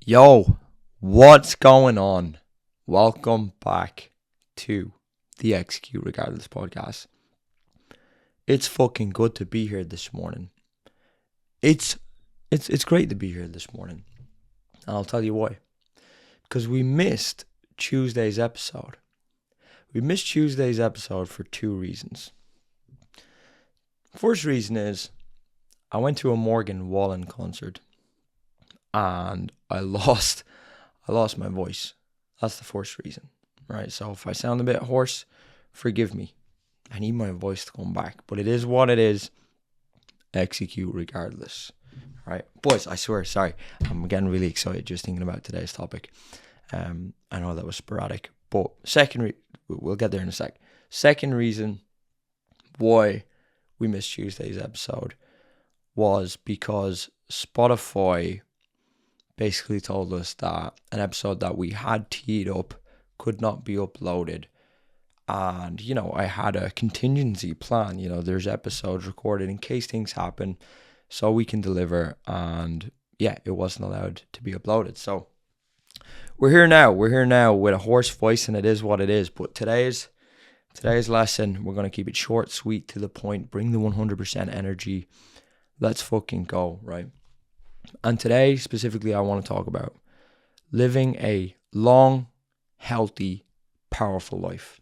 Yo, what's going on? Welcome back to the Execute Regardless podcast. It's fucking good to be here this morning. It's great to be here this morning. And I'll tell you why. Because we missed Tuesday's episode. We missed Tuesday's episode for two reasons. First reason is I went to a Morgan Wallen concert and I lost my voice. That's the first reason, right? So if I sound a bit hoarse, forgive me. I need my voice to come back, but it is what it is. Execute regardless, right? Boys, I swear, sorry. I'm getting really excited just thinking about today's topic. I know that was sporadic, but we'll get there in a sec. Second reason why we missed Tuesday's episode was because Spotify basically told us that an episode that we had teed up could not be uploaded. And, I had a contingency plan. There's episodes recorded in case things happen so we can deliver. And yeah, it wasn't allowed to be uploaded. So we're here now. We're here now with a hoarse voice, and it is what it is. But today's lesson, we're going to keep it short, sweet, to the point, bring the 100% energy. Let's fucking go, right? And today, specifically, I want to talk about living a long, healthy, powerful life.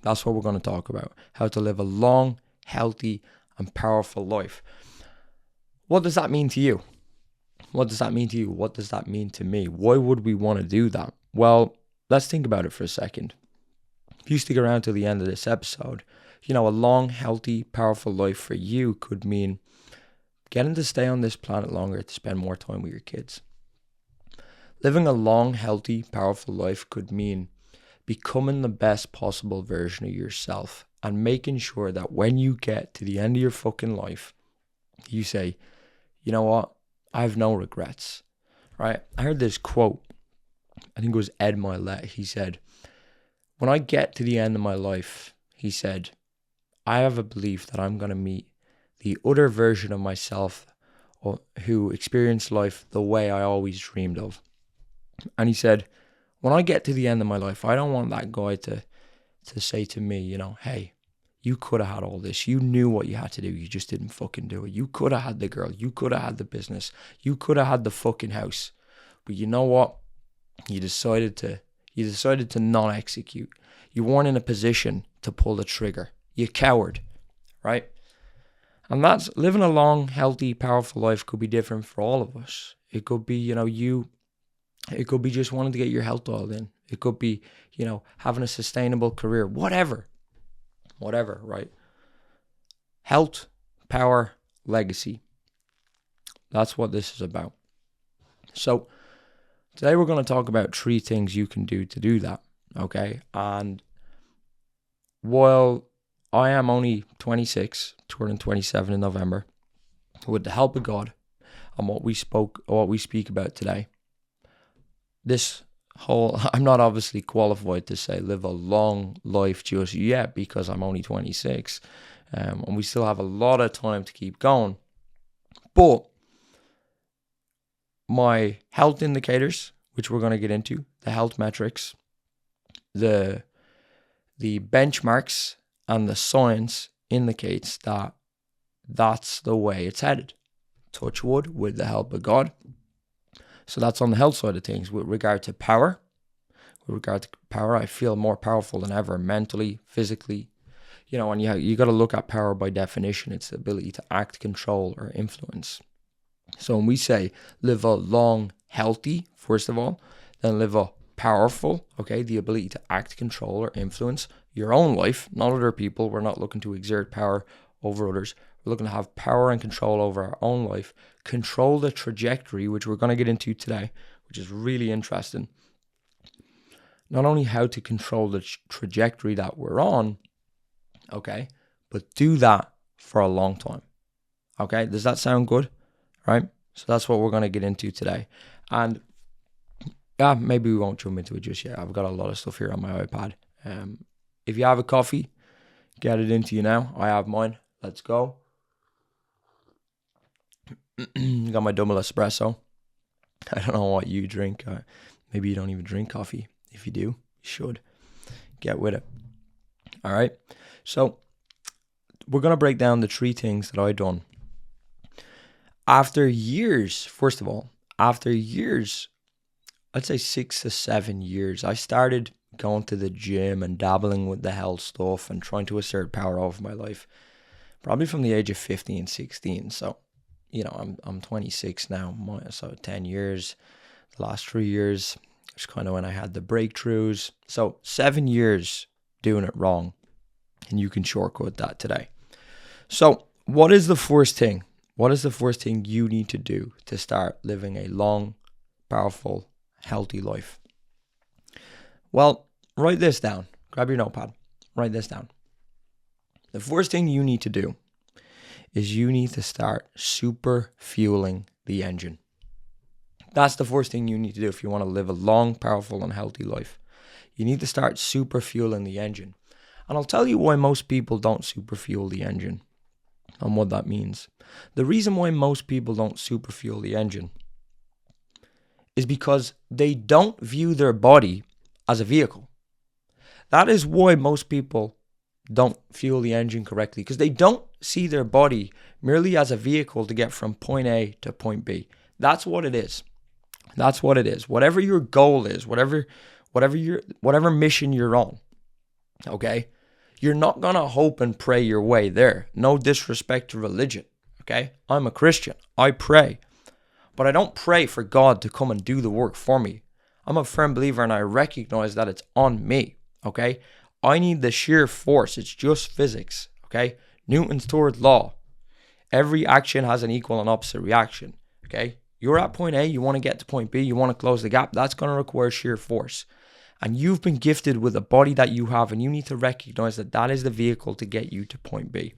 That's what we're going to talk about. How to live a long, healthy, and powerful life. What does that mean to you? What does that mean to you? What does that mean to me? Why would we want to do that? Well, let's think about it for a second. If you stick around till the end of this episode, a long, healthy, powerful life for you could mean getting to stay on this planet longer to spend more time with your kids. Living a long, healthy, powerful life could mean becoming the best possible version of yourself and making sure that when you get to the end of your fucking life, you say, you know what? I have no regrets, right? I heard this quote. I think it was Ed Milet. He said, when I get to the end of my life, he said, I have a belief that I'm going to meet the other version of myself who experienced life the way I always dreamed of. And he said, when I get to the end of my life, I don't want that guy to say to me, hey, you could have had all this. You knew what you had to do. You just didn't fucking do it. You could have had the girl. You could have had the business. You could have had the fucking house. But you know what? You decided to not execute. You weren't in a position to pull the trigger. You coward, right? And that's living a long, healthy, powerful life could be different for all of us. It could be, it could be just wanting to get your health dialed in. It could be, having a sustainable career, whatever, right? Health, power, legacy. That's what this is about. So today we're going to talk about 3 things you can do to do that, okay? And while I am only 26, turning 27 in November, with the help of God and what we speak about today. I'm not obviously qualified to say live a long life just yet because I'm only 26, and we still have a lot of time to keep going. But my health indicators, which we're going to get into, the health metrics, the benchmarks, and the science indicates that that's the way it's headed. Touch wood, with the help of God. So that's on the health side of things. With regard to power, I feel more powerful than ever, mentally, physically. And you got to look at power by definition. It's the ability to act, control, or influence. So when we say live a long, healthy, first of all, then live a powerful, okay, the ability to act, control, or influence your own life, not other people. We're not looking to exert power over others. We're looking to have power and control over our own life, control the trajectory, which we're going to get into today, which is really interesting. Not only how to control the trajectory that we're on, okay, but do that for a long time. Okay, does that sound good? Right? So that's what we're going to get into today. And yeah, maybe we won't jump into it just yet. I've got a lot of stuff here on my iPad. If you have a coffee, get it into you now. I have mine. Let's go. Got my double espresso. I don't know what you drink. Maybe you don't even drink coffee. If you do, you should get with it. All right. So we're going to break down the 3 things that I done. After years, first of all, after years, I'd say 6 to 7 years, I started going to the gym and dabbling with the health stuff and trying to assert power over my life. Probably from the age of 15, 16. So, I'm 26 now, so 10 years. The last 3 years is kind of when I had the breakthroughs. So 7 years doing it wrong, and you can shortcut that today. So what is the first thing? What is the first thing you need to do to start living a long, powerful, healthy life? Well, write this down. Grab your notepad. Write this down. The first thing you need to do is you need to start super fueling the engine. That's the first thing you need to do if you want to live a long, powerful, and healthy life. You need to start super fueling the engine. And I'll tell you why most people don't super fuel the engine and what that means. The reason why most people don't super fuel the engine is because they don't view their body as a vehicle. That is why most people don't fuel the engine correctly, because they don't see their body merely as a vehicle to get from point A to point B. That's what it is. That's what it is. Whatever your goal is, whatever mission you're on, okay? You're not going to hope and pray your way there. No disrespect to religion, okay? I'm a Christian. I pray. But I don't pray for God to come and do the work for me. I'm a firm believer and I recognize that it's on me, okay? I need the sheer force. It's just physics, okay? Newton's third law. Every action has an equal and opposite reaction, okay? You're at point A, you want to get to point B, you want to close the gap. That's going to require sheer force. And you've been gifted with the body that you have, and you need to recognize that that is the vehicle to get you to point B.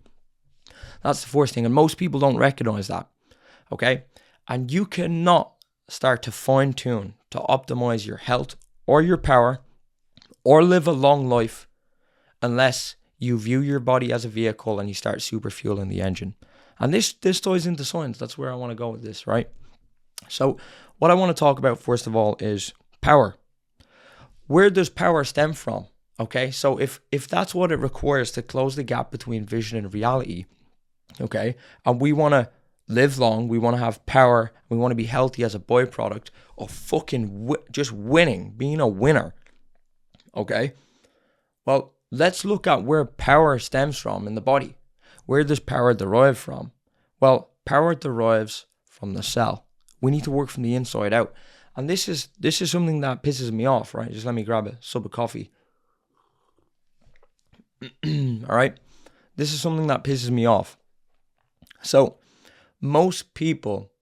That's the first thing, and most people don't recognize that, okay? And you cannot start to fine-tune, to optimize your health or your power or live a long life unless you view your body as a vehicle and you start super fueling the engine. And this ties into science. That's where I want to go with this, right? So what I want to talk about first of all is power. Where does power stem from? Okay, so if that's what it requires to close the gap between vision and reality, okay, and we want to live long, we want to have power, we want to be healthy as a byproduct of fucking just winning, being a winner, okay, well, let's look at where power stems from in the body. Where does power derive from? Well, power derives from the cell. We need to work from the inside out. And this is something that pisses me off, right? Just let me grab a sip of coffee. All right? This is something that pisses me off. So, most people,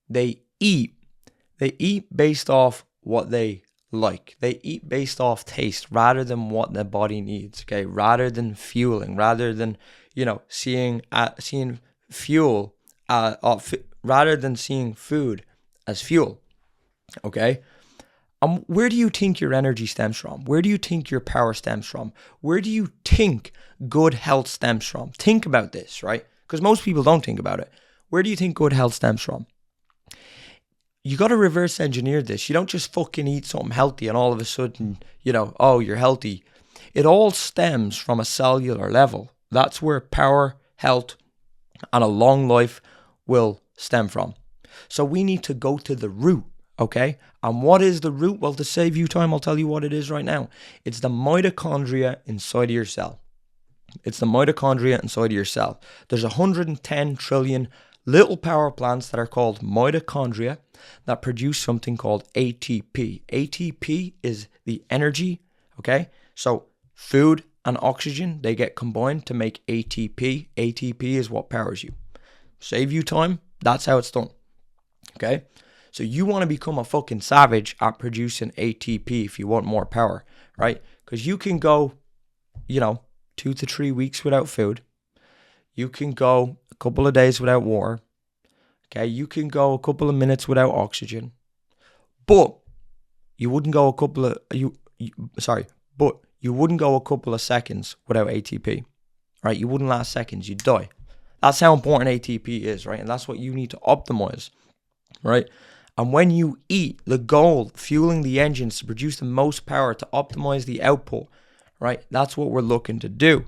they eat based off what they like. They eat based off taste rather than what their body needs, okay? Rather than fueling, rather than, seeing fuel, rather than seeing food as fuel. Okay? Where do you think your energy stems from? Where do you think your power stems from? Where do you think good health stems from? Think about this, right? Because most people don't think about it. Where do you think good health stems from? You got to reverse engineer this. You don't just fucking eat something healthy and all of a sudden, you're healthy. It all stems from a cellular level. That's where power, health, and a long life will stem from. So we need to go to the root. Okay, and what is the root? Well, to save you time, I'll tell you what it is right now. It's the mitochondria inside of your cell. It's the mitochondria inside of your cell. There's 110 trillion little power plants that are called mitochondria that produce something called ATP. ATP is the energy, okay? So food and oxygen, they get combined to make ATP. ATP is what powers you. Save you time, that's how it's done, okay? So you want to become a fucking savage at producing ATP if you want more power, right? Because you can go, 2 to 3 weeks without food. You can go a couple of days without water. Okay, you can go a couple of minutes without oxygen. But you wouldn't go a couple of seconds without ATP. Right? You wouldn't last seconds, you'd die. That's how important ATP is, right? And that's what you need to optimize, right? And when you eat, the goal, fueling the engines to produce the most power, to optimize the output, right? That's what we're looking to do,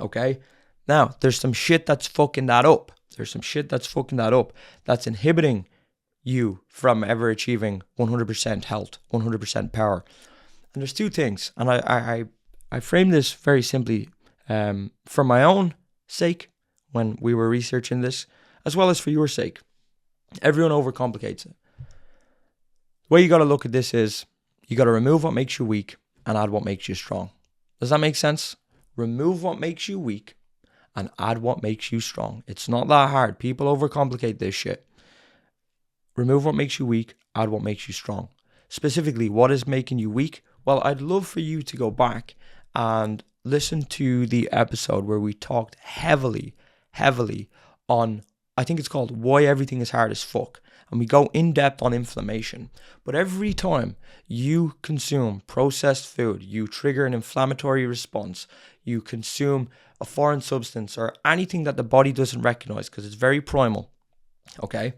okay? Now, there's some shit that's fucking that up. That's inhibiting you from ever achieving 100% health, 100% power. And there's two things. And I frame this very simply for my own sake when we were researching this, as well as for your sake. Everyone overcomplicates it. The way you got to look at this is you got to remove what makes you weak and add what makes you strong. Does that make sense? Remove what makes you weak and add what makes you strong. It's not that hard. People overcomplicate this shit. Remove what makes you weak, add what makes you strong. Specifically, what is making you weak? Well, I'd love for you to go back and listen to the episode where we talked heavily on, I think it's called Why Everything is Hard as Fuck. And we go in depth on inflammation. But every time you consume processed food, you trigger an inflammatory response, you consume a foreign substance or anything that the body doesn't recognize because it's very primal, okay?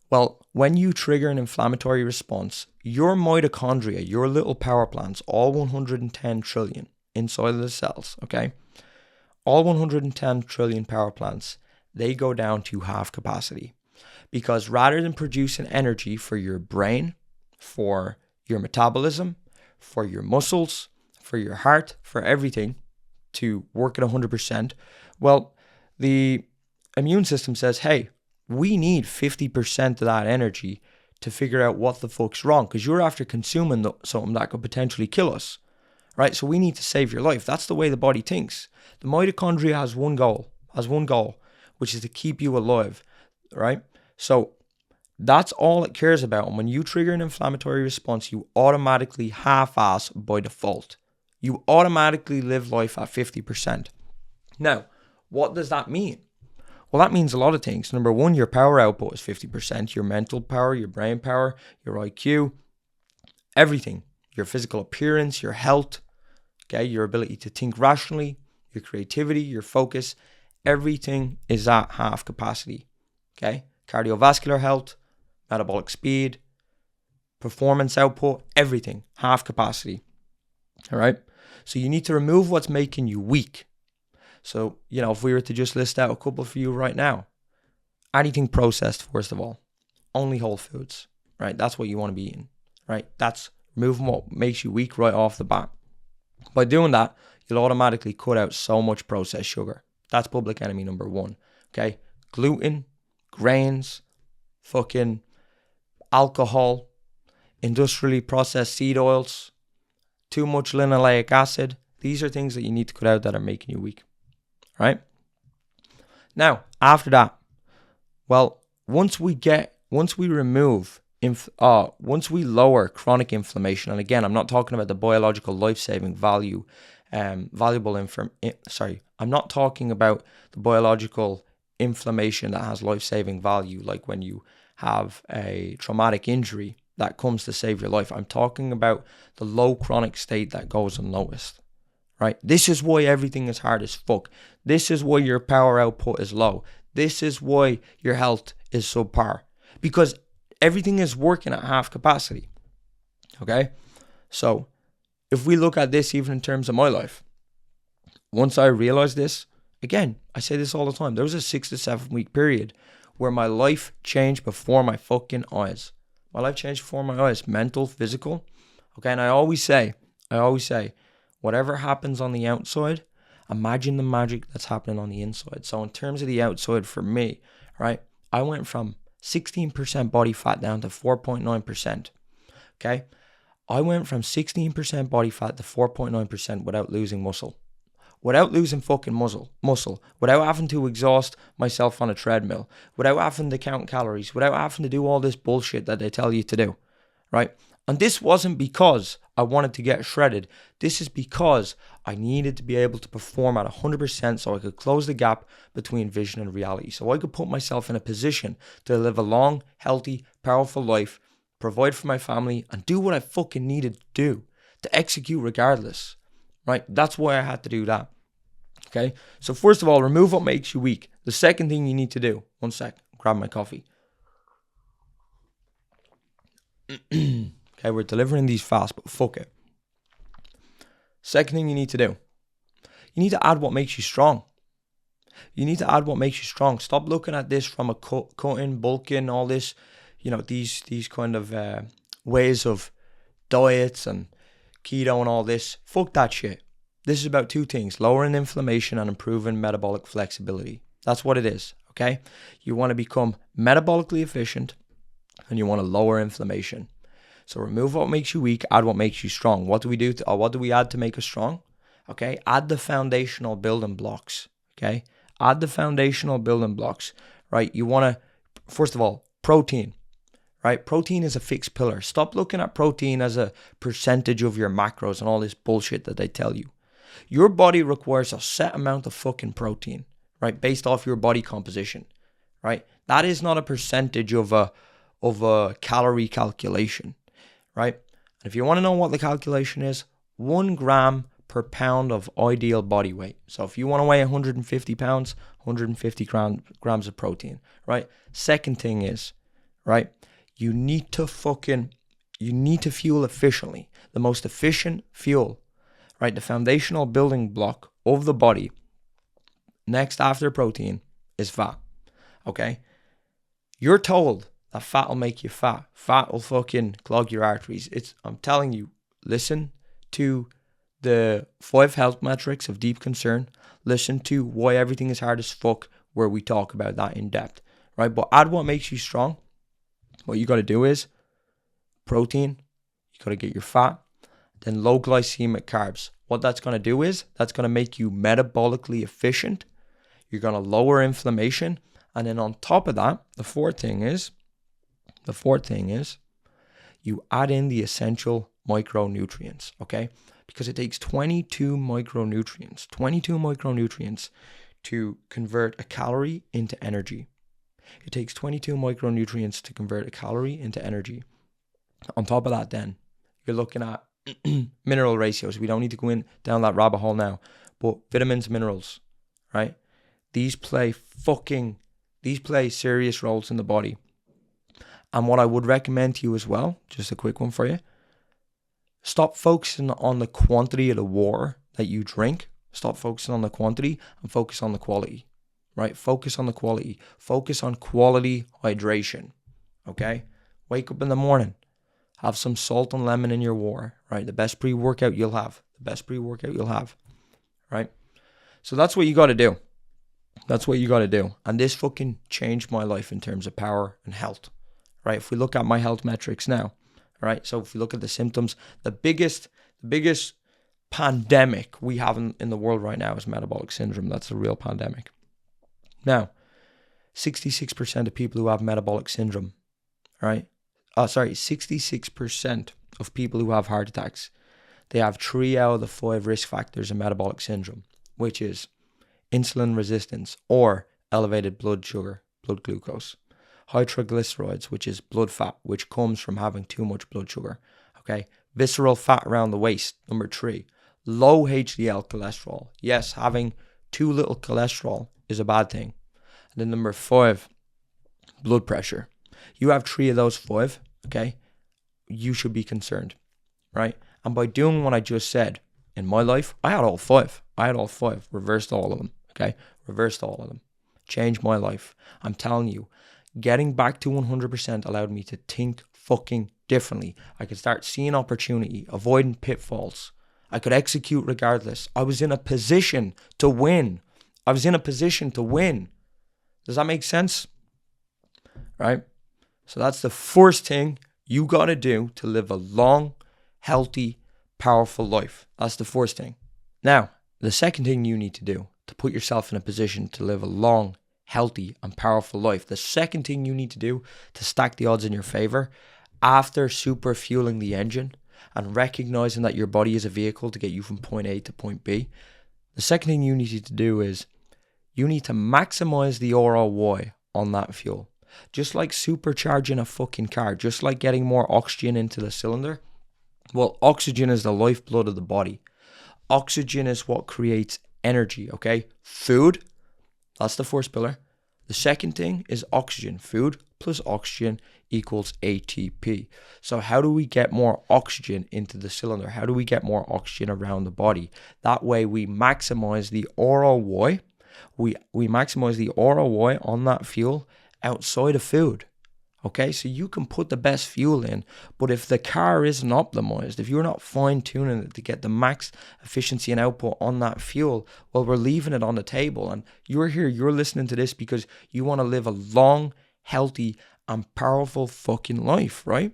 Well, when you trigger an inflammatory response, your mitochondria, your little power plants, all 110 trillion inside of the cells, okay? All 110 trillion power plants, they go down to half capacity. Because rather than producing energy for your brain, for your metabolism, for your muscles, for your heart, for everything to work at 100%, well, the immune system says, hey, we need 50% of that energy to figure out what the fuck's wrong because you're after consuming something that could potentially kill us, right? So we need to save your life. That's the way the body thinks. The mitochondria has one goal, which is to keep you alive, right? So that's all it cares about. And when you trigger an inflammatory response, you automatically half-ass by default. You automatically live life at 50%. Now, what does that mean? Well, that means a lot of things. Number one, your power output is 50%. Your mental power, your brain power, your IQ, everything. Your physical appearance, your health, okay, your ability to think rationally, your creativity, your focus, everything is at half capacity, okay? Cardiovascular health, metabolic speed, performance output, everything, half capacity, all right? So you need to remove what's making you weak. So, if we were to just list out a couple for you right now, anything processed, first of all, only whole foods, right? That's what you want to be eating, right? That's removing what makes you weak right off the bat. By doing that, you'll automatically cut out so much processed sugar. That's public enemy number one, okay? Gluten, grains, fucking alcohol, industrially processed seed oils, too much linoleic acid. These are things that you need to cut out that are making you weak. Right? Now, after that, well, once we lower chronic inflammation, and again, I'm not talking about the biological life-saving value, I'm not talking about the biological inflammation that has life-saving value, like when you have a traumatic injury that comes to save your life. I'm talking about the low chronic state that goes unnoticed. Right? This is why everything is hard as fuck. This is why your power output is low. This is why your health is subpar. Because everything is working at half capacity. Okay? So, if we look at this even in terms of my life, once I realized this, again, I say this all the time, there was a 6 to 7 week period where my life changed before my fucking eyes. My life changed before my eyes. Mental, physical. Okay? And I always say, whatever happens on the outside, imagine the magic that's happening on the inside. So in terms of the outside for me, right, I went from 16% body fat down to 4.9%, okay? I went from 16% body fat to 4.9% without losing muscle. Without losing fucking muscle, without having to exhaust myself on a treadmill, without having to count calories, without having to do all this bullshit that they tell you to do, right? And this wasn't because I wanted to get shredded. This is because I needed to be able to perform at 100% so I could close the gap between vision and reality. So I could put myself in a position to live a long, healthy, powerful life, provide for my family, and do what I fucking needed to do to execute regardless, right? That's why I had to do that, okay? So first of all, remove what makes you weak. The second thing you need to do, one sec, grab my coffee. Okay, we're delivering these fast, but fuck it. Second thing you need to do, you need to add what makes you strong. You need to add what makes you strong. Stop looking at this from a cutting, bulking, all this, these kind of ways of diets and keto and all this. Fuck that shit. This is about two things: lowering inflammation and improving metabolic flexibility. That's what it is, okay? You want to become metabolically efficient and you want to lower inflammation. So remove what makes you weak, add what makes you strong. What do we do? What do we add to make us strong? Okay, add the foundational building blocks, okay? Add the foundational building blocks, right? You want to, first of all, protein, right? Protein is a fixed pillar. Stop looking at protein as a percentage of your macros and all this bullshit that they tell you. Your body requires a set amount of fucking protein, right? Based off your body composition, right? That is not a percentage of a calorie calculation, right? And if you want to know what the calculation is, 1 gram per pound of ideal body weight. So if you want to weigh 150 pounds, 150 grams of protein, right? Second thing is, right, you need to fuel efficiently. The most efficient fuel, right, the foundational building block of the body, next after protein, is fat, okay? You're told that fat will make you fat. Fat will fucking clog your arteries. I'm telling you, listen to the 5 health metrics of deep concern. Listen to why everything is hard as fuck, where we talk about that in depth, right? But add what makes you strong. What you got to do is protein. You got to get your fat. Then low glycemic carbs. What that's going to do is that's going to make you metabolically efficient. You're going to lower inflammation. And then on top of that, the fourth thing is you add in the essential micronutrients, okay? Because it takes 22 micronutrients to convert a calorie into energy. It takes 22 micronutrients to convert a calorie into energy. On top of that, then, you're looking at mineral ratios. We don't need to go down that rabbit hole now, but vitamins, minerals, right? These play serious roles in the body. And what I would recommend to you as well, just a quick one for you, stop focusing on the quantity of the water that you drink. Stop focusing on the quantity and focus on the quality, right? Focus on the quality. Focus on quality hydration, okay? Wake up in the morning. Have some salt and lemon in your water, right? The best pre-workout you'll have, right? So that's what you got to do. And this fucking changed my life in terms of power and health, right? If we look at my health metrics now, right? So if we look at the symptoms, the biggest pandemic we have in the world right now is metabolic syndrome. That's a real pandemic. Now, 66% of people who have metabolic syndrome, right? 66% of people who have heart attacks, they have 3 out of the 5 risk factors of metabolic syndrome, which is insulin resistance or elevated blood sugar, blood glucose. High triglycerides, which is blood fat, which comes from having too much blood sugar. Okay. Visceral fat around the waist. Number 3, low HDL cholesterol. Yes, having too little cholesterol is a bad thing. And then number 5, blood pressure. You have 3 of those 5, okay? You should be concerned, right? And by doing what I just said, in my life, I had all 5. Reversed all of them, okay? Changed my life. I'm telling you, getting back to 100% allowed me to think fucking differently. I could start seeing opportunity, avoiding pitfalls. I could execute regardless. I was in a position to win. Does that make sense? Right? So that's the first thing you got to do to live a long, healthy, powerful life. That's the first thing. Now, the second thing you need to do to put yourself in a position to live a long, healthy, and powerful life, the second thing you need to do to stack the odds in your favor after super fueling the engine and recognizing that your body is a vehicle to get you from point A to point B, the second thing you need to do is you need to maximize the ROI on that fuel. Just like supercharging a fucking car, just like getting more oxygen into the cylinder. Well, oxygen is the lifeblood of the body. Oxygen is what creates energy, okay? Food, that's the first pillar. The second thing is oxygen. Food plus oxygen equals ATP. So how do we get more oxygen into the cylinder? How do we get more oxygen around the body? That way we maximize the ROI. We maximize the ROI on that fuel outside of food. Okay, so you can put the best fuel in, but if the car isn't optimized, if you're not fine-tuning it to get the max efficiency and output on that fuel, well, we're leaving it on the table. And you're here, you're listening to this because you want to live a long, healthy, and powerful fucking life, right?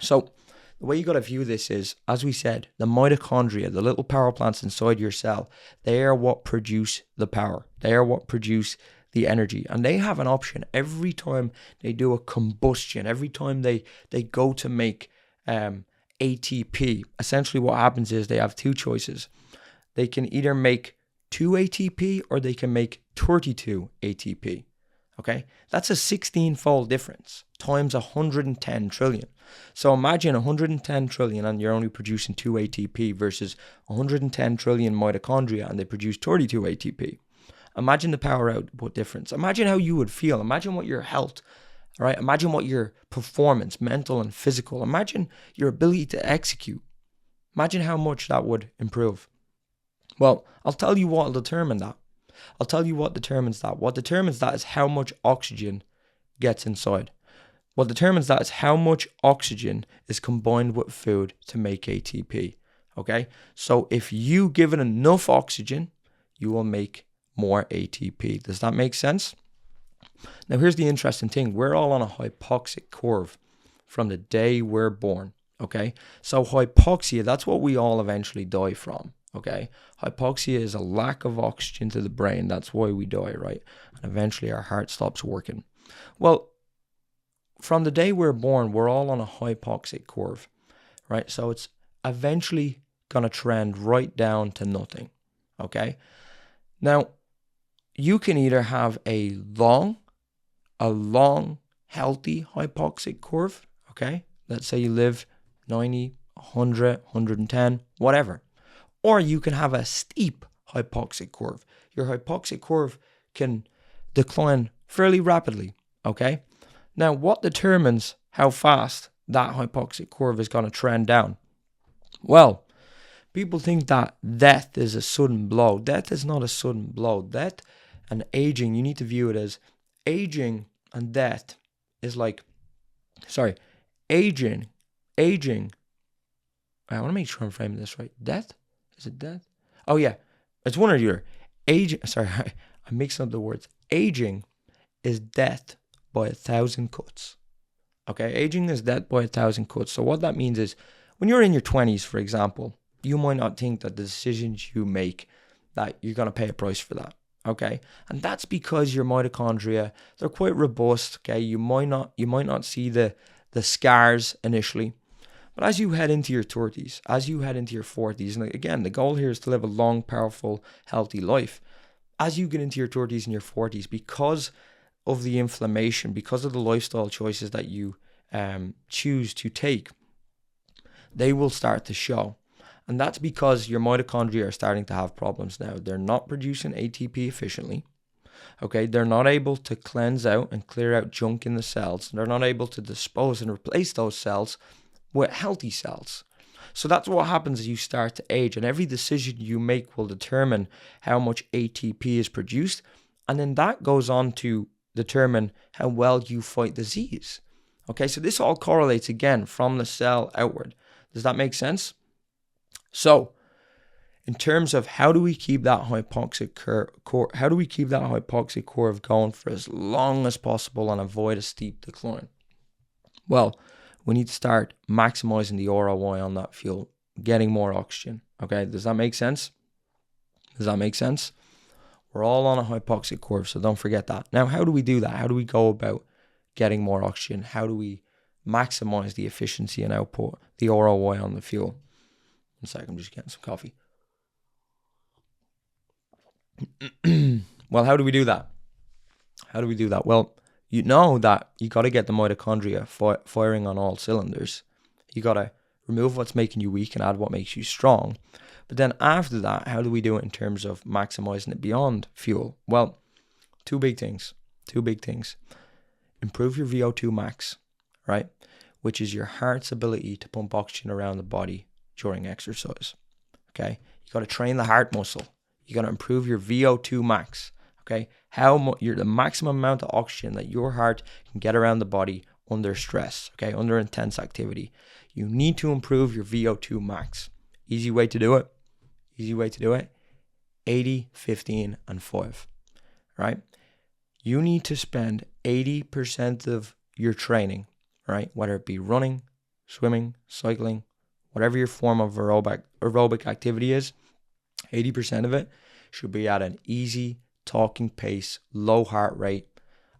So the way you got to view this is, as we said, the mitochondria, the little power plants inside your cell, they are what produce the power. They are what produce the energy, and they have an option every time they do a combustion, every time they go to make ATP. Essentially what happens is they have two choices. They can either make 2 ATP or they can make 32 ATP. Okay, that's a 16-fold difference times 110 trillion. So imagine 110 trillion and you're only producing 2 ATP versus 110 trillion mitochondria and they produce 32 ATP. Imagine the power output difference. Imagine how you would feel. Imagine what your health, all right? Imagine what your performance, mental and physical. Imagine your ability to execute. Imagine how much that would improve. Well, I'll tell you what will determine that. I'll tell you what determines that. What determines that is how much oxygen gets inside. What determines that is how much oxygen is combined with food to make ATP. Okay? So if you give it enough oxygen, you will make more ATP. Does that make sense? Now here's the interesting thing. We're all on a hypoxic curve from the day we're born. Okay? So hypoxia, that's what we all eventually die from. Okay? Hypoxia is a lack of oxygen to the brain. That's why we die, right? And eventually our heart stops working. Well, from the day we're born, we're all on a hypoxic curve, right? So it's eventually going to trend right down to nothing. Okay? Now, you can either have a long, healthy hypoxic curve, okay? Let's say you live 90, 100, 110, whatever. Or you can have a steep hypoxic curve. Your hypoxic curve can decline fairly rapidly, okay? Now, what determines how fast that hypoxic curve is going to trend down? Well, people think that death is a sudden blow. Death is not a sudden blow. Death and aging, you need to view it as aging and death is like, aging. I want to make sure I'm framing this right. Death? Is it death? Oh yeah, it's one or the other. Aging, I'm mixing up the words. Aging is death by 1,000 cuts. Okay, aging is death by 1,000 cuts. So what that means is, when you're in your 20s, for example, you might not think that the decisions you make, that you're going to pay a price for that. Okay, and that's because your mitochondria, they're quite robust. Okay, you might not see the scars initially, but as you head into your 30s, as you head into your 40s, and again, the goal here is to live a long, powerful, healthy life. As you get into your 30s and your 40s, because of the inflammation, because of the lifestyle choices that you choose to take, they will start to show. And that's because your mitochondria are starting to have problems now. They're not producing ATP efficiently. Okay, they're not able to cleanse out and clear out junk in the cells. They're not able to dispose and replace those cells with healthy cells. So that's what happens as you start to age. And every decision you make will determine how much ATP is produced. And then that goes on to determine how well you fight disease. Okay, so this all correlates again from the cell outward. Does that make sense? So, in terms of how do we keep that hypoxic curve going for as long as possible and avoid a steep decline? Well, we need to start maximizing the ROI on that fuel, getting more oxygen. Okay, does that make sense? Does that make sense? We're all on a hypoxic curve, so don't forget that. Now, how do we do that? How do we go about getting more oxygen? How do we maximize the efficiency and output, the ROI on the fuel? One sec, I'm just getting some coffee. Well, how do we do that? Well, you know that you got to get the mitochondria firing on all cylinders. You got to remove what's making you weak and add what makes you strong. But then after that, how do we do it in terms of maximizing it beyond fuel? Well, two big things. Two big things. Improve your VO2 max, right? Which is your heart's ability to pump oxygen around the body during exercise. Okay? You got to train the heart muscle. You got to improve your VO2 max. Okay? The maximum amount of oxygen that your heart can get around the body under stress, okay? Under intense activity. You need to improve your VO2 max. Easy way to do it. 80, 15, and 5. Right? You need to spend 80% of your training, right? Whether it be running, swimming, cycling, whatever your form of aerobic activity is, 80% of it should be at an easy talking pace, low heart rate.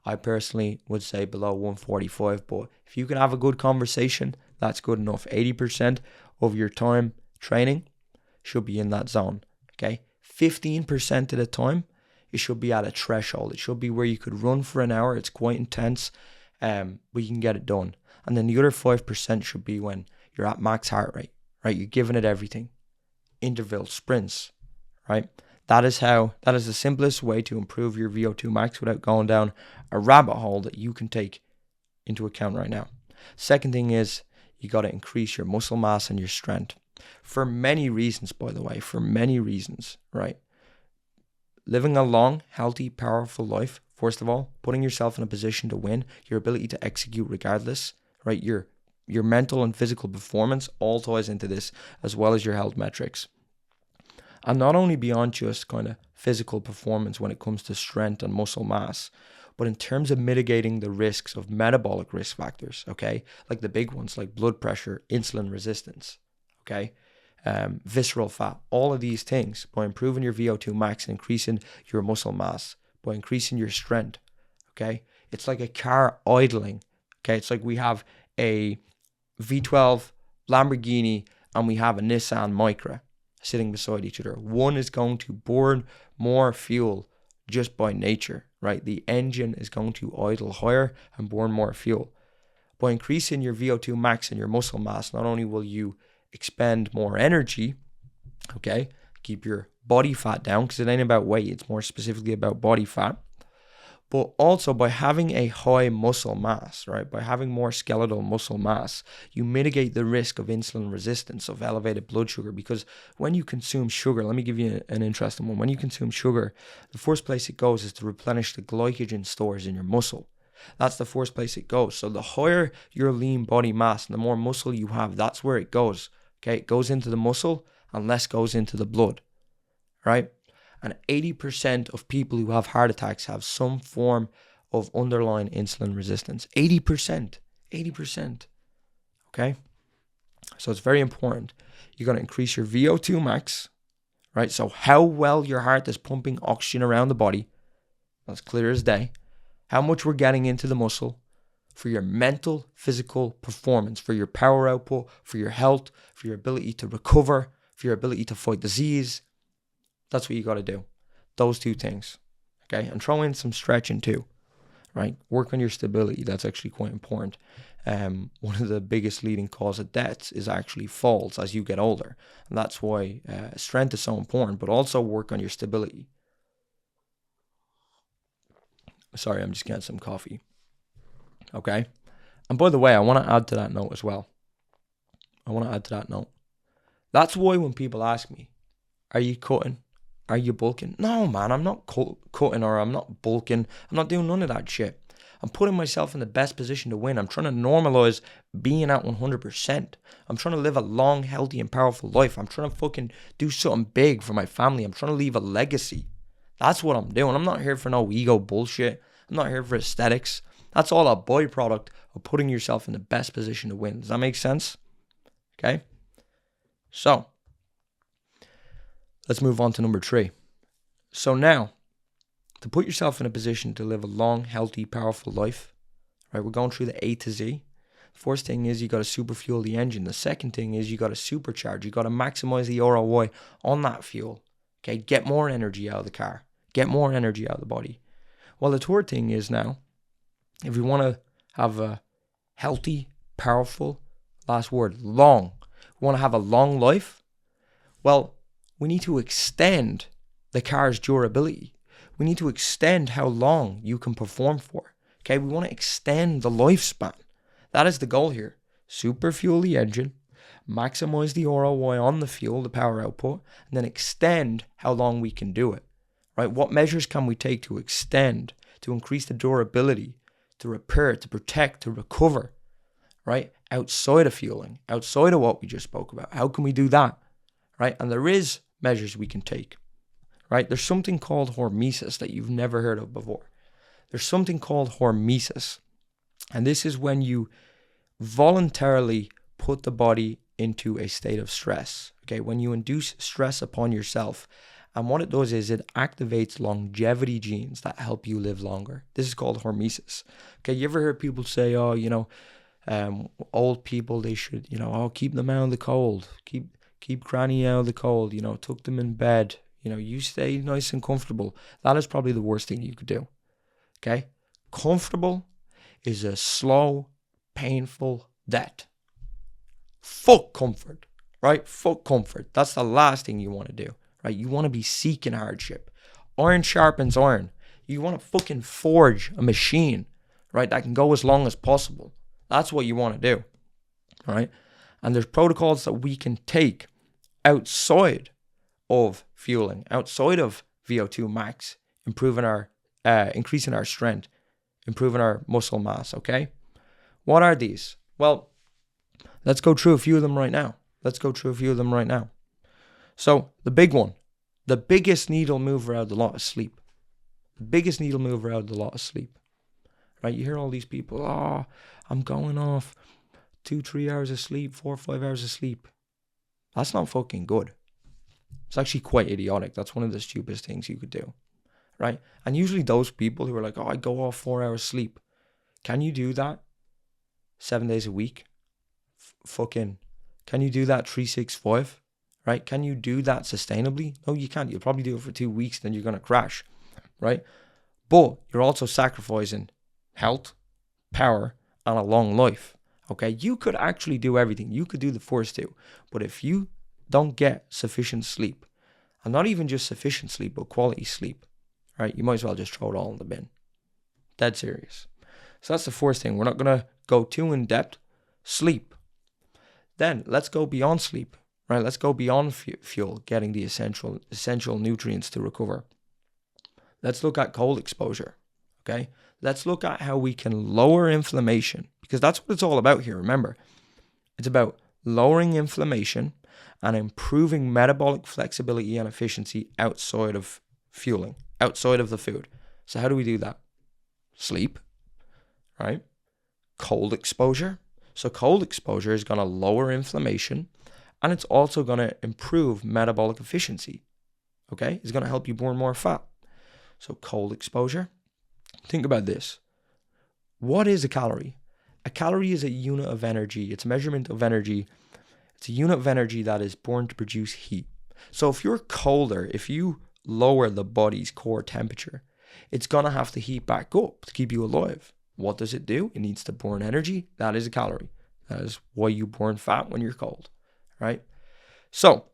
I personally would say below 145, but if you can have a good conversation, that's good enough. 80% of your time training should be in that zone, okay? 15% of the time, it should be at a threshold. It should be where you could run for an hour. It's quite intense, but you can get it done. And then the other 5% should be when you're at max heart rate, right? You're giving it everything. Interval sprints, right? That is the simplest way to improve your VO2 max without going down a rabbit hole that you can take into account right now. Second thing is you got to increase your muscle mass and your strength. For many reasons, by the way, right? Living a long, healthy, powerful life, first of all, putting yourself in a position to win, your ability to execute regardless, right? Your mental and physical performance all ties into this, as well as your health metrics. And not only beyond just kind of physical performance when it comes to strength and muscle mass, but in terms of mitigating the risks of metabolic risk factors, okay? Like the big ones, like blood pressure, insulin resistance, okay? Visceral fat, all of these things, by improving your VO2 max and increasing your muscle mass, by increasing your strength, okay? It's like a car idling, okay? It's like we have a V12 Lamborghini and we have a Nissan Micra sitting beside each other. One is going to burn more fuel just by nature, right? The engine is going to idle higher and burn more fuel. By increasing your VO2 max and your muscle mass, not only will you expend more energy, okay, keep your body fat down, because it ain't about weight, it's more specifically about body fat, but also by having a high muscle mass, right, by having more skeletal muscle mass, you mitigate the risk of insulin resistance, of elevated blood sugar, because when you consume sugar, let me give you an interesting one. When you consume sugar, the first place it goes is to replenish the glycogen stores in your muscle. That's the first place it goes. So the higher your lean body mass and the more muscle you have, that's where it goes. Okay, it goes into the muscle and less goes into the blood, right? And 80% of people who have heart attacks have some form of underlying insulin resistance. 80%. Okay? So it's very important. You're going to increase your VO2 max, right? So how well your heart is pumping oxygen around the body, that's clear as day. How much we're getting into the muscle for your mental, physical performance, for your power output, for your health, for your ability to recover, for your ability to fight disease. That's what you got to do. Those two things. Okay? And throw in some stretching too. Right? Work on your stability. That's actually quite important. One of the biggest leading cause of deaths is actually falls as you get older. And that's why strength is so important, but also work on your stability. Sorry, I'm just getting some coffee. Okay? And by the way, I want to add to that note as well. That's why when people ask me, are you cutting? Are you bulking? No, man, I'm not cutting or I'm not bulking. I'm not doing none of that shit. I'm putting myself in the best position to win. I'm trying to normalize being at 100%. I'm trying to live a long, healthy, and powerful life. I'm trying to fucking do something big for my family. I'm trying to leave a legacy. That's what I'm doing. I'm not here for no ego bullshit. I'm not here for aesthetics. That's all a byproduct of putting yourself in the best position to win. Does that make sense? Okay? So, let's move on to number 3. So now, to put yourself in a position to live a long, healthy, powerful life, right? We're going through the A to Z. The first thing is you got to superfuel the engine. The second thing is you got to supercharge. You got to maximize the ROI on that fuel. Okay, get more energy out of the car. Get more energy out of the body. Well, the third thing is now, if you want to have a healthy, powerful, last word, long, we want to have a long life, well, we need to extend the car's durability. We need to extend how long you can perform for. Okay, we want to extend the lifespan. That is the goal here. Superfuel the engine, maximize the ROI on the fuel, the power output, and then extend how long we can do it. Right? What measures can we take to extend, to increase the durability, to repair, to protect, to recover, right? Outside of fueling, outside of what we just spoke about. How can we do that, right? And there is measures we can take, right? There's something called hormesis that you've never heard of before. There's something called hormesis. And this is when you voluntarily put the body into a state of stress, okay? When you induce stress upon yourself. And what it does is it activates longevity genes that help you live longer. This is called hormesis. Okay, you ever heard people say, oh, old people, they should, keep them out of the cold. Keep granny out of the cold, tuck them in bed. You stay nice and comfortable. That is probably the worst thing you could do. Okay? Comfortable is a slow, painful death. Fuck comfort, right? Fuck comfort. That's the last thing you want to do, right? You want to be seeking hardship. Iron sharpens iron. You want to fucking forge a machine, right, that can go as long as possible. That's what you want to do, right? And there's protocols that we can take outside of fueling, outside of VO2 max, increasing our strength, improving our muscle mass, okay? What are these? Well, let's go through a few of them right now. So the big one, the biggest needle mover out of the lot is sleep. Right? You hear all these people, I'm going off 2-3 hours of sleep, 4 or 5 hours of sleep. That's not fucking good. It's actually quite idiotic. That's one of the stupidest things you could do, right? And usually those people who are like, I go off 4 hours sleep. Can you do that 7 days a week? Can you do that 365? Right? Can you do that sustainably? No, you can't. You'll probably do it for 2 weeks, then you're going to crash, right? But you're also sacrificing health, power, and a long life, okay? You could actually do everything. You could do the first two. But if you don't get sufficient sleep, and not even just sufficient sleep, but quality sleep, right? You might as well just throw it all in the bin. Dead serious. So that's the first thing. We're not going to go too in depth. Sleep. Then let's go beyond sleep. Right, let's go beyond fuel, getting the essential nutrients to recover. Let's look at cold exposure, okay? Let's look at how we can lower inflammation, because that's what it's all about here, remember. It's about lowering inflammation and improving metabolic flexibility and efficiency outside of fueling, outside of the food. So how do we do that? Sleep, right? Cold exposure. So cold exposure is going to lower inflammation, and it's also going to improve metabolic efficiency, okay? It's going to help you burn more fat. So cold exposure. Think about this. What is a calorie? A calorie is a unit of energy. It's a measurement of energy. It's a unit of energy that is burned to produce heat. So if you're colder, if you lower the body's core temperature, it's going to have to heat back up to keep you alive. What does it do? It needs to burn energy. That is a calorie. That is why you burn fat when you're cold. Right? So,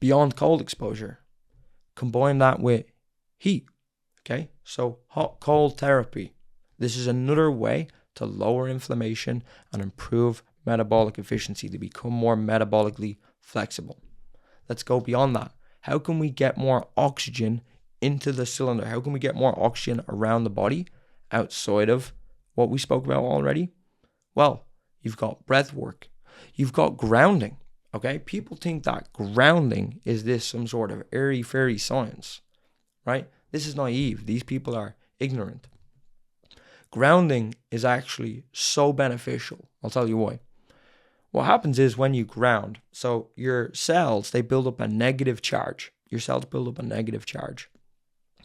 beyond cold exposure, combine that with heat. Okay? So, hot-cold therapy. This is another way to lower inflammation and improve metabolic efficiency, to become more metabolically flexible. Let's go beyond that. How can we get more oxygen into the cylinder? How can we get more oxygen around the body outside of what we spoke about already? Well, you've got breath work. You've got grounding. Okay, people think that grounding is this some sort of airy-fairy science, right? This is naive. These people are ignorant. Grounding is actually so beneficial. I'll tell you why. What happens is when you ground, so your cells, they build up a negative charge. Your cells build up a negative charge,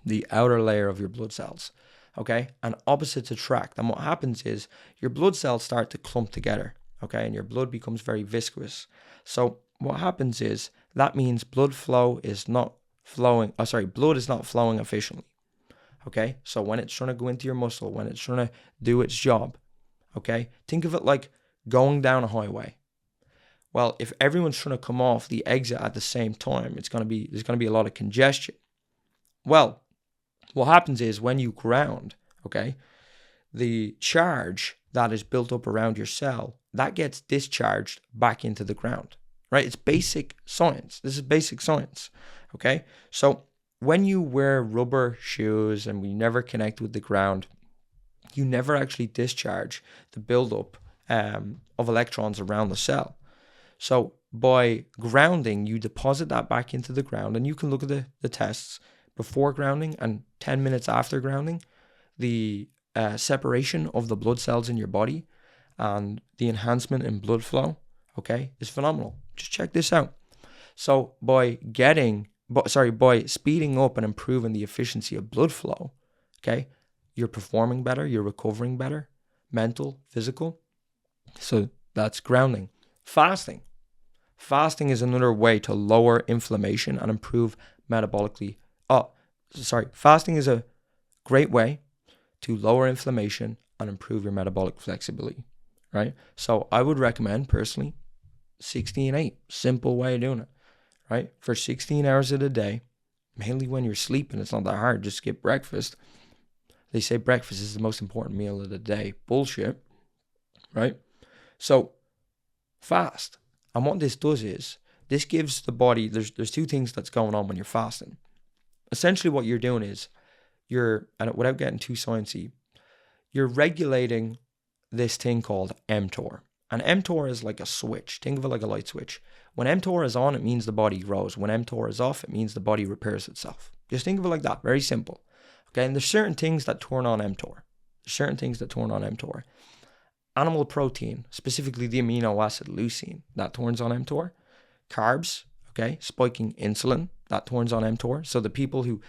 the outer layer of your blood cells, okay? And opposites attract. And what happens is your blood cells start to clump together, okay? And your blood becomes very viscous. So what happens is that means blood is not flowing efficiently. Okay? So when it's trying to go into your muscle, when it's trying to do its job, okay? Think of it like going down a highway. Well, if everyone's trying to come off the exit at the same time, there's going to be a lot of congestion. Well, What happens is when you ground, okay, the charge that is built up around your cell, that gets discharged back into the ground, right? It's basic science. This is basic science, okay? So when you wear rubber shoes and we never connect with the ground, you never actually discharge the buildup of electrons around the cell. So by grounding, you deposit that back into the ground, and you can look at the tests before grounding and 10 minutes after grounding, the separation of the blood cells in your body and the enhancement in blood flow, okay, is phenomenal. Just check this out. So by speeding up and improving the efficiency of blood flow, okay, you're performing better, you're recovering better, mental, physical. So that's grounding. Fasting. Fasting is another way to lower inflammation and improve metabolically. Fasting is a great way to lower inflammation and improve your metabolic flexibility, right? So I would recommend personally 16-8, simple way of doing it, right? For 16 hours of the day, mainly when you're sleeping, it's not that hard, just skip breakfast. They say breakfast is the most important meal of the day. Bullshit, right? So fast. And what this does is, this gives the body, there's two things that's going on when you're fasting. Essentially what you're doing is, and without getting too sciencey, you're regulating this thing called mTOR. And mTOR is like a switch. Think of it like a light switch. When mTOR is on, it means the body grows. When mTOR is off, it means the body repairs itself. Just think of it like that. Very simple. Okay, and there's certain things that turn on mTOR. Animal protein, specifically the amino acid leucine, that turns on mTOR. Carbs, okay, spiking insulin, that turns on mTOR. So the people who,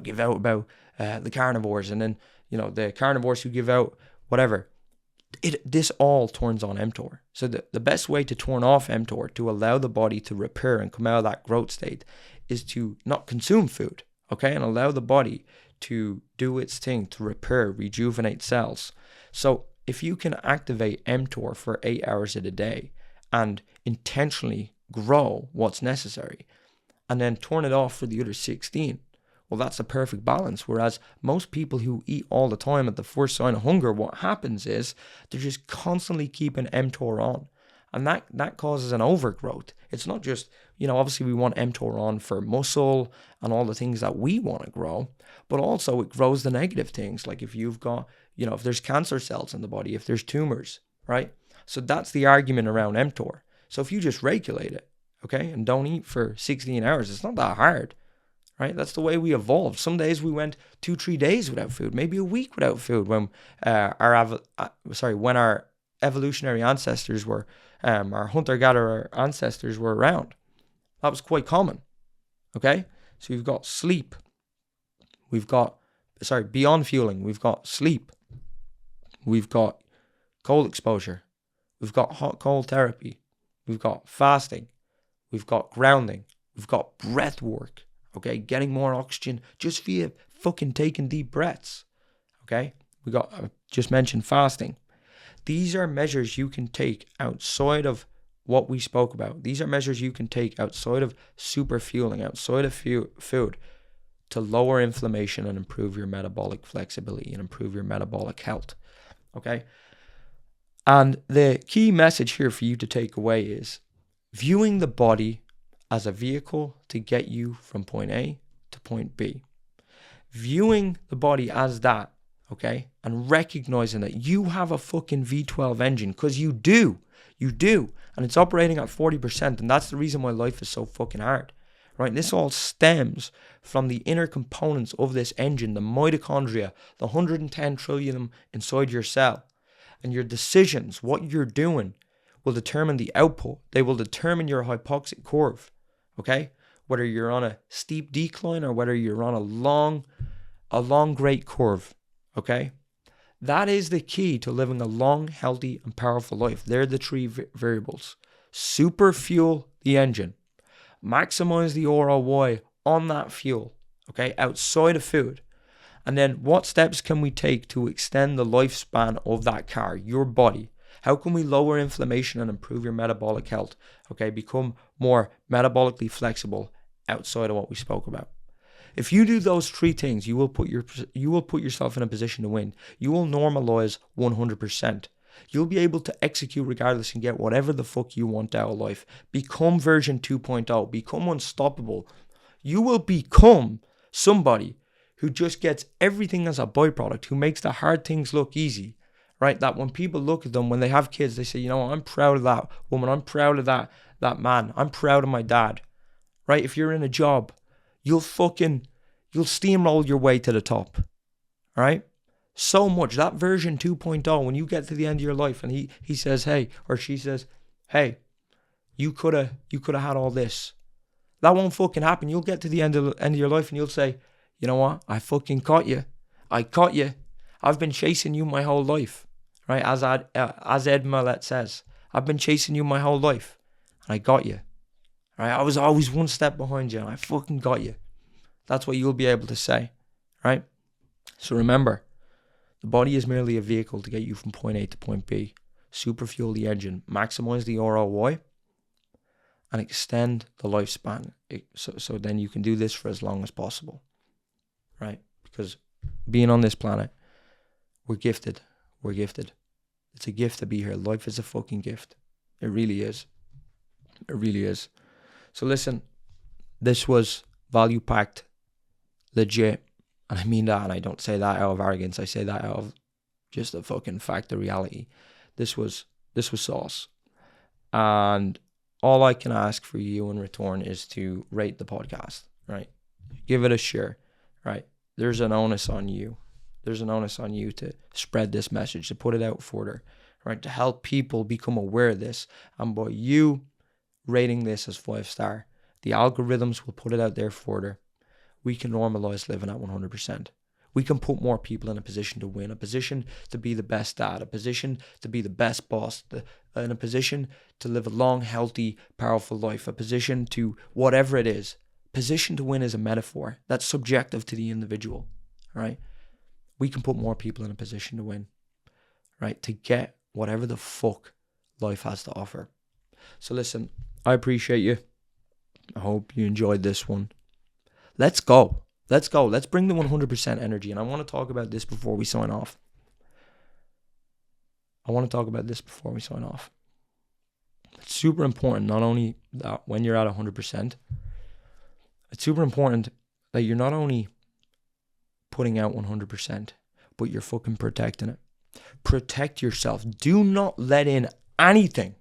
give out about the carnivores, and then, the carnivores who give out whatever, this all turns on mTOR. So the best way to turn off mTOR, to allow the body to repair and come out of that growth state, is to not consume food, okay, and allow the body to do its thing to repair, rejuvenate cells. So if you can activate mTOR for 8 hours of the day and intentionally grow what's necessary, and then turn it off for the other 16, well, that's a perfect balance. Whereas most people who eat all the time at the first sign of hunger, what happens is they're just constantly keeping mTOR on. And that causes an overgrowth. It's not just, obviously we want mTOR on for muscle and all the things that we want to grow, but also it grows the negative things. Like if you've got, if there's cancer cells in the body, if there's tumors, right? So that's the argument around mTOR. So if you just regulate it, okay, and don't eat for 16 hours, it's not that hard, right? That's the way we evolved. Some days we went 2-3 days without food, maybe a week without food when our evolutionary ancestors were, our hunter-gatherer ancestors were around. That was quite common, okay? So we've got sleep. Beyond fueling, we've got sleep. We've got cold exposure. We've got hot-cold therapy. We've got fasting. We've got grounding. We've got breath work, okay? Getting more oxygen just via fucking taking deep breaths, okay? I just mentioned fasting. These are measures you can take outside of what we spoke about. These are measures you can take outside of superfueling, outside of food, to lower inflammation and improve your metabolic flexibility and improve your metabolic health, okay? And the key message here for you to take away is viewing the body as a vehicle to get you from point A to point B. Viewing the body as that, okay? And recognizing that you have a fucking V12 engine, because you do. And it's operating at 40%. And that's the reason why life is so fucking hard, right? And this all stems from the inner components of this engine, the mitochondria, the 110 trillion inside your cell. And your decisions, what you're doing, will determine the output. They will determine your hypoxic curve, okay? Whether you're on a steep decline or whether you're on a long great curve, okay? That is the key to living a long, healthy, and powerful life. They're the three variables. Superfuel the engine. Maximize the ROI on that fuel, okay, outside of food. And then what steps can we take to extend the lifespan of that car, your body? How can we lower inflammation and improve your metabolic health? Okay, become more metabolically flexible outside of what we spoke about. If you do those three things, you will put yourself in a position to win. You will normalize 100%. You'll be able to execute regardless and get whatever the fuck you want out of life. Become version 2.0. Become unstoppable. You will become somebody who just gets everything as a byproduct, who makes the hard things look easy, right? That when people look at them, when they have kids, they say, you know what, I'm proud of that woman. I'm proud of that man. I'm proud of my dad, right? If you're in a job, you'll steamroll your way to the top, right? So much. That version 2.0, when you get to the end of your life and he says, hey, or she says, hey, you could have had all this. That won't fucking happen. You'll get to the end of your life and you'll say, you know what? I fucking caught you. I caught you. I've been chasing you my whole life, right? As Ed Mylett says, I've been chasing you my whole life and I got you, right? I was always one step behind you and I fucking got you. That's what you'll be able to say, right? So remember, the body is merely a vehicle to get you from point A to point B. Superfuel the engine, maximize the ROI, and extend the lifespan. So then you can do this for as long as possible, right? Because being on this planet, we're gifted. We're gifted. It's a gift to be here. Life is a fucking gift. It really is. It really is. So listen, this was value-packed, legit. And I mean that, and I don't say that out of arrogance. I say that out of just a fucking fact of reality. This was sauce. And all I can ask for you in return is to rate the podcast, right? Give it a share, right? There's an onus on you. There's an onus on you to spread this message, to put it out further, right? To help people become aware of this. And by you rating this as 5-star, the algorithms will put it out there further. We can normalize living at 100%. We can put more people in a position to win, a position to be the best dad, a position to be the best boss, in a position to live a long, healthy, powerful life, a position to whatever it is. Position to win is a metaphor that's subjective to the individual, right? We can put more people in a position to win, right? To get whatever the fuck life has to offer. So listen, I appreciate you. I hope you enjoyed this one. Let's go. Let's go. Let's bring the 100% energy. And I want to talk about this before we sign off. It's super important, not only that when you're at 100%, it's super important that you're not only putting out 100%, but you're fucking protecting it. Protect yourself. Do not let in anything.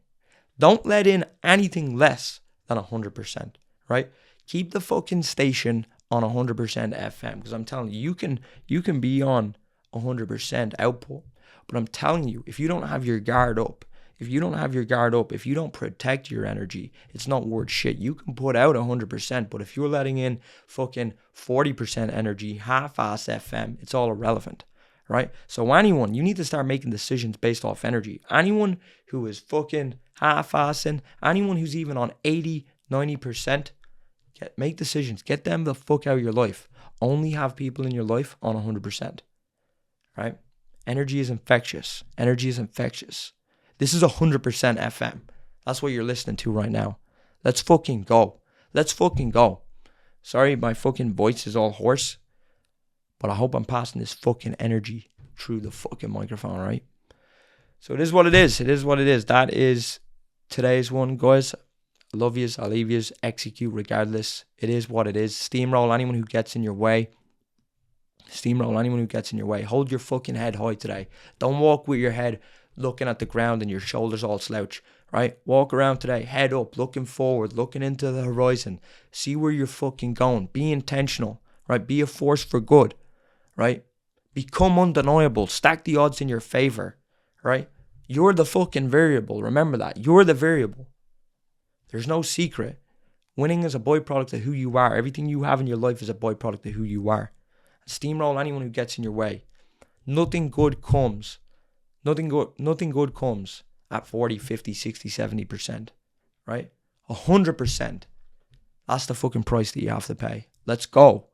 Don't let in anything less than 100%, right? Keep the fucking station on 100% FM, because I'm telling you, you can be on 100% output, but I'm telling you, if you don't have your guard up, if you don't protect your energy, it's not worth shit. You can put out 100%, but if you're letting in fucking 40% energy, half-ass FM, it's all irrelevant, right? So anyone, you need to start making decisions based off energy. Anyone who is fucking half-assing, anyone who's even on 80, 90%, make decisions. Get them the fuck out of your life. Only have people in your life on 100%, right? Energy is infectious. This is 100% FM. That's what you're listening to right now. Let's fucking go. Sorry, my fucking voice is all hoarse, but I hope I'm passing this fucking energy through the fucking microphone, right? So it is what it is. That is today's one, guys. I love yous. I'll leave yous. Execute regardless. It is what it is. Steamroll anyone who gets in your way. Hold your fucking head high today. Don't walk with your head looking at the ground and your shoulders all slouch, right? Walk around today, head up, looking forward, looking into the horizon. See where you're fucking going. Be intentional, right? Be a force for good, right? Become undeniable. Stack the odds in your favor, right? You're the fucking variable. Remember that. You're the variable. There's no secret. Winning is a byproduct of who you are. Everything you have in your life is a byproduct of who you are. Steamroll anyone who gets in your way. Nothing good comes at 40, 50, 60, 70%, right? 100%. That's the fucking price that you have to pay. Let's go.